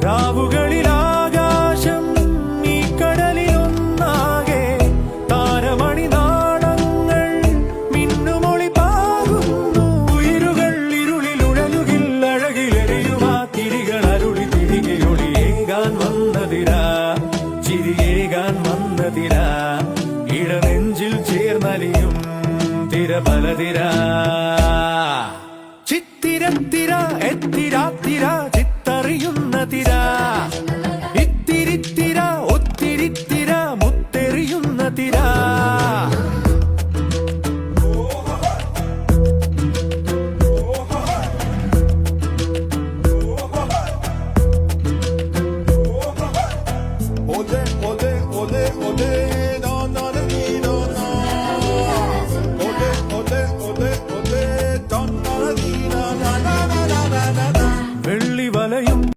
രാവുകളിലാകാശം ഈ കടലിലൊന്നാകെ താരമണി നാളങ്ങൾ മിന്നുമൊളി പാകുന്നു. ഉയരുകൾ ഇരുളിലുഴലുകിൽ അഴകിലെറിയുമാ തിരികൾ അരുളി തിരികെ ഒളിയേകാൻ വന്നതിരാ, ചിരിയേകാൻ വന്നതിരാ, ഇടനെഞ്ചിൽ ചേർന്നലിയും തിര പലതിരാ.